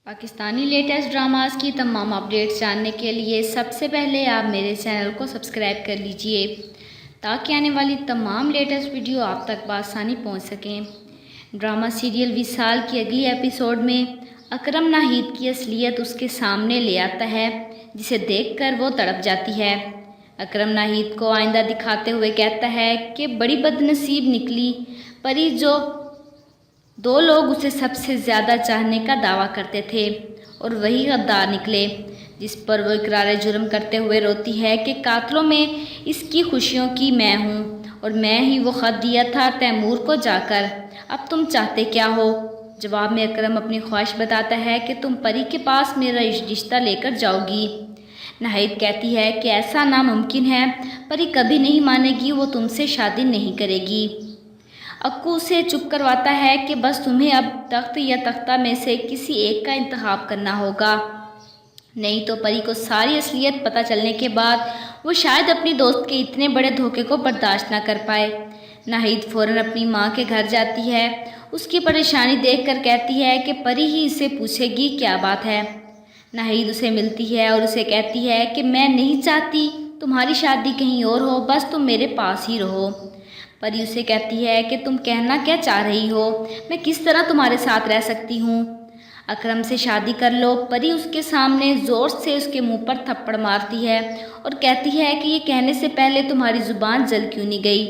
Pakistani latest dramas کی تمام updates جاننے کے لیے سب سے پہلے آپ میرے چینل کو سبسکرائب کر لیجئے تاکہ آنے والی تمام لیٹسٹ ویڈیو آپ تک بآسانی پہنچ سکیں۔ ڈرامہ سیریل وصال کی اگلی ایپیسوڈ میں اکرم ناہید کی اصلیت اس کے سامنے لے آتا ہے، جسے دیکھ کر وہ تڑپ جاتی ہے۔ اکرم ناہید کو آئندہ دکھاتے ہوئے کہتا ہے کہ بڑی بد نصیب نکلی پری، جو دو لوگ اسے سب سے زیادہ چاہنے کا دعویٰ کرتے تھے اور وہی غدار نکلے، جس پر وہ اقرار جرم کرتے ہوئے روتی ہے کہ قاتلوں میں اس کی خوشیوں کی میں ہوں اور میں ہی وہ خط دیا تھا تیمور کو جا کر، اب تم چاہتے کیا ہو؟ جواب میں اکرم اپنی خواہش بتاتا ہے کہ تم پری کے پاس میرا رشتہ لے کر جاؤ گی۔ ناہید کہتی ہے کہ ایسا ناممکن ہے، پری کبھی نہیں مانے گی، وہ تم سے شادی نہیں کرے گی۔ اکو اسے چپ کرواتا ہے کہ بس تمہیں اب تخت یا تختہ میں سے کسی ایک کا انتخاب کرنا ہوگا، نہیں تو پری کو ساری اصلیت پتہ چلنے کے بعد وہ شاید اپنی دوست کے اتنے بڑے دھوکے کو برداشت نہ کر پائے۔ ناہید فوراً اپنی ماں کے گھر جاتی ہے، اس کی پریشانی دیکھ کر کہتی ہے کہ پری ہی اسے پوچھے گی کیا بات ہے۔ ناہید اسے ملتی ہے اور اسے کہتی ہے کہ میں نہیں چاہتی تمہاری شادی کہیں اور ہو، بس تم میرے پاس ہی رہو۔ پری اسے کہتی ہے کہ تم کہنا کیا چاہ رہی ہو، میں کس طرح تمہارے ساتھ رہ سکتی ہوں؟ اکرم سے شادی کر لو۔ پری اس کے سامنے زور سے اس کے منہ پر تھپڑ مارتی ہے اور کہتی ہے کہ یہ کہنے سے پہلے تمہاری زبان جل کیوں نہیں گئی؟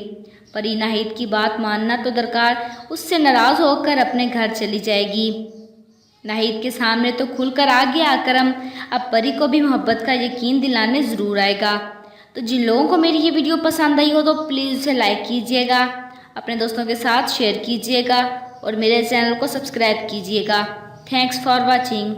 پری ناہید کی بات ماننا تو درکار، اس سے ناراض ہو کر اپنے گھر چلی جائے گی۔ ناہید کے سامنے تو کھل کر آ گیا اکرم، اب پری کو بھی محبت کا یقین دلانے ضرور آئے گا۔ تو جن لوگوں کو میری یہ ویڈیو پسند آئی ہو تو پلیز اسے لائک کیجئے گا، اپنے دوستوں کے ساتھ شیئر کیجئے گا اور میرے چینل کو سبسکرائب کیجئے گا۔ Thanks for watching.